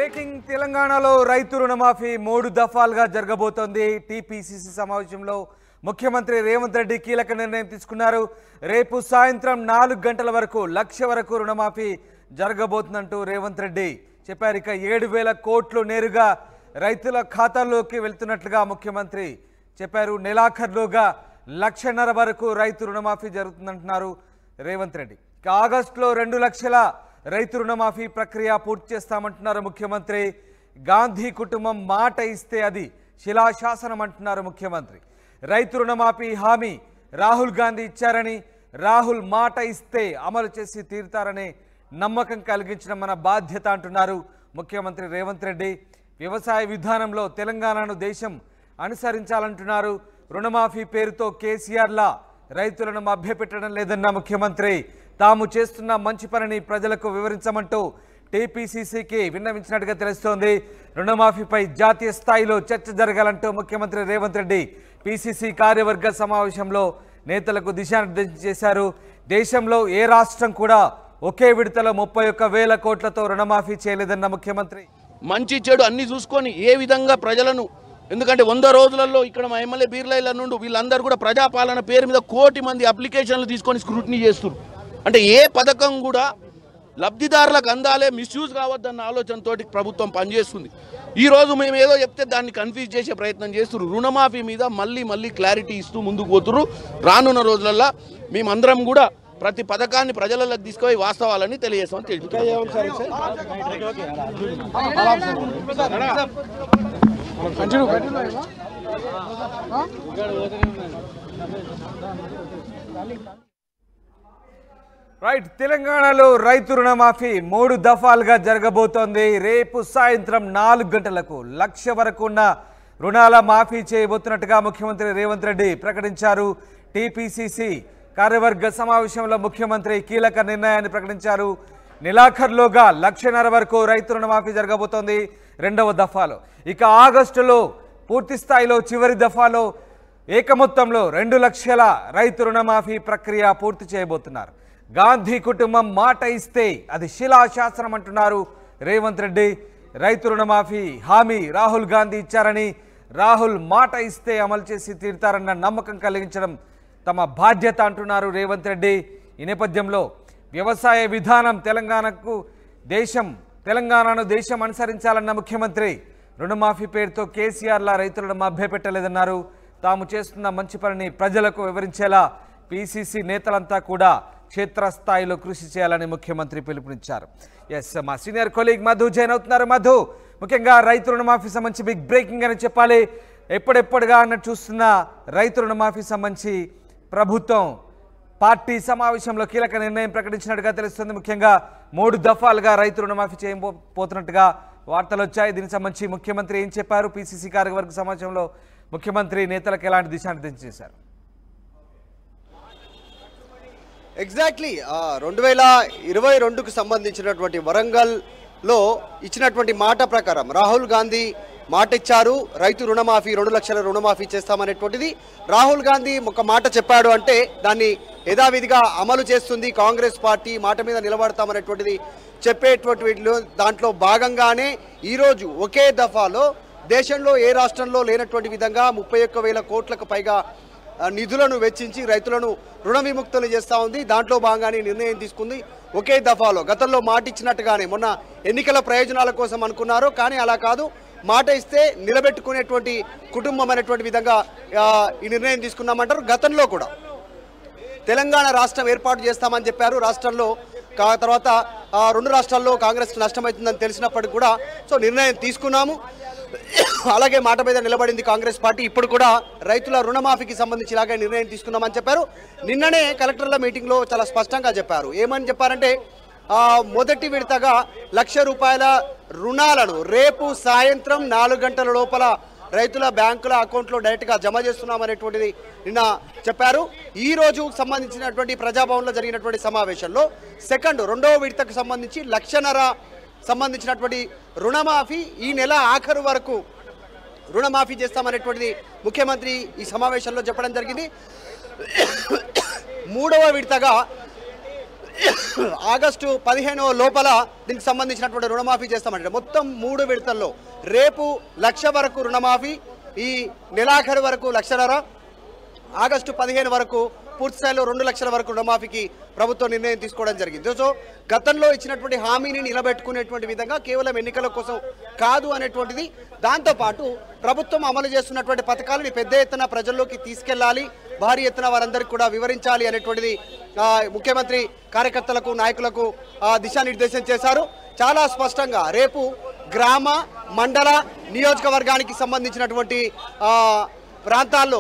Breaking తెలంగాణలో రైతు రుణమాఫీ 3 దఫాలుగా జరగబోతోంది. టీపీసీసీ సమావేశంలో ముఖ్యమంత్రి రేవంత్ రెడ్డి కీలక నిర్ణయం తీసుకున్నారు. రేపు సాయంత్రం 4 గంటల వరకు 1 లక్ష వరకు రుణమాఫీ జరగబోతుందంటూ రేవంత్ రెడ్డి చెప్పారు. ఇక 7,000 కోట్లు నేరుగా రైతుల ఖాతాల్లోకి వెళ్తున్నట్లుగా ముఖ్యమంత్రి చెప్పారు. నెలాఖరులోగా 1.5 లక్షల వరకు రైతు రుణమాఫీ జరుగుతుందంటున్నారు రేవంత్ రెడ్డి. ఇక ఆగస్టులో 2 లక్షల రైతు రుణమాఫీ ప్రక్రియ పూర్తి చేస్తామంటున్నారు ముఖ్యమంత్రి. గాంధీ కుటుంబం మాట ఇస్తే అది శిలాశాసనం అంటున్నారు ముఖ్యమంత్రి. రైతు రుణమాఫీ హామీ రాహుల్ గాంధీ ఇచ్చారని, రాహుల్ మాట ఇస్తే అమలు చేసి తీరుతారనే నమ్మకం కలిగించడం మన బాధ్యత అంటున్నారు ముఖ్యమంత్రి రేవంత్ రెడ్డి. వ్యవసాయ విధానంలో తెలంగాణను దేశం అనుసరించాలంటున్నారు. రుణమాఫీ పేరుతో కేసీఆర్లా రైతులను మభ్యపెట్టడం లేదన్న ముఖ్యమంత్రి. తాము చేస్తున్న మంచి పనిని ప్రజలకు వివరించమంటూ టీపీసీసీకి విన్నవించినట్టుగా తెలుస్తోంది. రుణమాఫీపై జాతీయ స్థాయిలో చర్చ జరగాలంటూ ముఖ్యమంత్రి రేవంత్ రెడ్డి పీసీసీ కార్యవర్గ సమావేశంలో నేతలకు దిశానిర్దేశం చేశారు. దేశంలో ఏ రాష్ట్రం కూడా ఒకే విడతలో 31,000 కోట్లతో రుణమాఫీ చేయలేదన్న ముఖ్యమంత్రి. మంచి చెడు అన్ని చూసుకొని ఏ విధంగా ప్రజలను, ఎందుకంటే 100 రోజులలో ఇక్కడ మా ఎమ్మెల్యే బీర్లైల నుండి వీళ్ళందరూ కూడా ప్రజాపాలన పేరు మీద 1 కోటి మంది అప్లికేషన్లు తీసుకొని స్క్రూటినీ చేస్తున్నారు. అంటే ఏ పథకం కూడా లబ్ధిదారులకు అందాలే, మిస్యూజ్ కావద్దన్న ఆలోచనతో ప్రభుత్వం పనిచేస్తుంది. ఈరోజు మేము ఏదో చెప్తే దాన్ని కన్ఫ్యూజ్ చేసే ప్రయత్నం చేస్తున్నారు. రుణమాఫీ మీద మళ్ళీ క్లారిటీ ఇస్తూ ముందుకు పోతున్నారు. రానున్న రోజులలో మేమందరం కూడా ప్రతి పథకాన్ని ప్రజలకు తీసుకుపోయి వాస్తవాలని తెలియజేస్తామని తెలుసుకుంటాం. రైట్, తెలంగాణలో రైతు రుణమాఫీ 3 దఫాలుగా జరగబోతోంది. రేపు సాయంత్రం 4 గంటలకు 1 లక్ష వరకు ఉన్న రుణాల మాఫీ చేయబోతున్నట్టుగా ముఖ్యమంత్రి రేవంత్ రెడ్డి ప్రకటించారు. టీపీసీసీ కార్యవర్గ సమావేశంలో ముఖ్యమంత్రి కీలక నిర్ణయాన్ని ప్రకటించారు. నెలాఖరులోగా 1.5 లక్షల వరకు రైతు రుణమాఫీ జరగబోతోంది 2వ దఫాలో. ఇక ఆగస్టులో పూర్తి స్థాయిలో చివరి దఫాలో ఏకమొత్తంలో 2 లక్షల రైతు రుణమాఫీ ప్రక్రియ పూర్తి చేయబోతున్నారు. గాంధీ కుటుంబం మాట ఇస్తే అది శిలాశాసనం అంటున్నారు రేవంత్ రెడ్డి. రైతు రుణమాఫీ హామీ రాహుల్ గాంధీ ఇచ్చారని, రాహుల్ మాట ఇస్తే అమలు చేసి తీరుతారన్న నమ్మకం కలిగించడం తమ బాధ్యత అంటున్నారు రేవంత్ రెడ్డి. ఈ నేపథ్యంలో వ్యవసాయ విధానం తెలంగాణను దేశం అనుసరించాలన్న ముఖ్యమంత్రి రుణమాఫీ పేరుతో కేసీఆర్లా రైతులను మభ్యపెట్టలేదన్నారు. తాము చేస్తున్న మంచి పనిని ప్రజలకు వివరించేలా పీసీసీ నేతలంతా కూడా క్షేత్రస్థాయిలో కృషి చేయాలని ముఖ్యమంత్రి పిలుపునిచ్చారు. ఎస్, మా సీనియర్ కొలీగ్ మధు జాయిన్ అవుతున్నారు. మధు, ముఖ్యంగా రైతు రుణమాఫీ సంబంధించి బిగ్ బ్రేకింగ్ అని చెప్పాలి. ఎప్పుడెప్పుడుగా అన్నట్టు చూస్తున్న రైతు రుణమాఫీ సంబంధించి ప్రభుత్వం పార్టీ సమావేశంలో కీలక నిర్ణయం ప్రకటించినట్టుగా తెలుస్తుంది. ముఖ్యంగా 3 దఫాలుగా రైతు రుణమాఫీ చేయబోతున్నట్టుగా వార్తలు వచ్చాయి. దీనికి సంబంధించి ముఖ్యమంత్రి ఏం చెప్పారు? పీసీసీ కార్యవర్గ సమావేశంలో ముఖ్యమంత్రి నేతలకు ఎలాంటి దిశానిర్దేశం చేశారు? ఎగ్జాక్ట్లీ 2022కు సంబంధించినటువంటి వరంగల్లో ఇచ్చినటువంటి మాట ప్రకారం రాహుల్ గాంధీ మాట ఇచ్చారు. రైతు రుణమాఫీ 2 లక్షల రుణమాఫీ చేస్తామనేటువంటిది రాహుల్ గాంధీ ఒక మాట చెప్పాడు అంటే దాన్ని యథావిధిగా అమలు చేస్తుంది కాంగ్రెస్ పార్టీ. మాట మీద నిలబడతామనేటువంటిది చెప్పేటువంటి దాంట్లో భాగంగానే ఈరోజు ఒకే దఫాలో దేశంలో ఏ రాష్ట్రంలో లేనటువంటి విధంగా 31,000 కోట్లకు పైగా నిధులను వెచ్చించి రైతులను రుణ విముక్తులు చేస్తూ ఉంది. దాంట్లో భాగంగానే నిర్ణయం తీసుకుంది. ఒకే దఫాలో గతంలో మాట ఇచ్చినట్టుగానే మొన్న ఎన్నికల ప్రయోజనాల కోసం అనుకున్నారు, కానీ అలా కాదు, మాట ఇస్తే నిలబెట్టుకునేటువంటి కుటుంబం అనేటువంటి విధంగా ఈ నిర్ణయం తీసుకున్నామంటారు. గతంలో కూడా తెలంగాణ రాష్ట్రం ఏర్పాటు చేస్తామని చెప్పారు. రాష్ట్రంలో తర్వాత 2 రాష్ట్రాల్లో కాంగ్రెస్ నష్టమవుతుందని తెలిసినప్పటికీ కూడా నిర్ణయం తీసుకున్నాము. అలాగే మాట మీద నిలబడింది కాంగ్రెస్ పార్టీ. ఇప్పుడు కూడా రైతుల రుణమాఫీకి సంబంధించి ఇలాగే నిర్ణయం తీసుకున్నామని చెప్పారు. నిన్ననే కలెక్టర్ల మీటింగ్లో చాలా స్పష్టంగా చెప్పారు. ఏమని చెప్పారంటే మొదటి విడతగా 1 లక్ష రూపాయల రుణాలను రేపు సాయంత్రం 4 గంటల లోపల రైతుల బ్యాంకుల అకౌంట్లో డైరెక్ట్గా జమ చేస్తున్నామనేటువంటిది నిన్న చెప్పారు. ఈ రోజు సంబంధించినటువంటి ప్రజాభవన్లో జరిగినటువంటి సమావేశంలో రెండవ విడతకు సంబంధించి 1.5 లక్షల సంబంధించినటువంటి రుణమాఫీ ఈ నెల ఆఖరు వరకు రుణమాఫీ చేస్తామనేటువంటిది ముఖ్యమంత్రి ఈ సమావేశంలో చెప్పడం జరిగింది. 3వ విడతగా ఆగస్టు 15 లోపల దీనికి సంబంధించినటువంటి రుణమాఫీ చేస్తామంటే మొత్తం 3 విడతల్లో రేపు 1,00,000 వరకు రుణమాఫీ, ఈ నెలాఖరు వరకు 1,50,000, ఆగస్టు 15 వరకు పూర్తి స్థాయిలో 2,00,000 వరకు రుణమాఫీకి ప్రభుత్వం నిర్ణయం తీసుకోవడం జరిగింది. సో గతంలో ఇచ్చినటువంటి హామీని నిలబెట్టుకునేటువంటి విధంగా కేవలం ఎన్నికల కోసం కాదు అనేటువంటిది, దాంతోపాటు ప్రభుత్వం అమలు చేస్తున్నటువంటి పథకాలని పెద్ద ఎత్తున ప్రజల్లోకి తీసుకెళ్లాలి, భారీ ఎత్తున వారందరికీ కూడా వివరించాలి అనేటువంటిది ముఖ్యమంత్రి కార్యకర్తలకు నాయకులకు దిశానిర్దేశం చేశారు. చాలా స్పష్టంగా రేపు గ్రామ మండల నియోజకవర్గానికి సంబంధించినటువంటి ప్రాంతాల్లో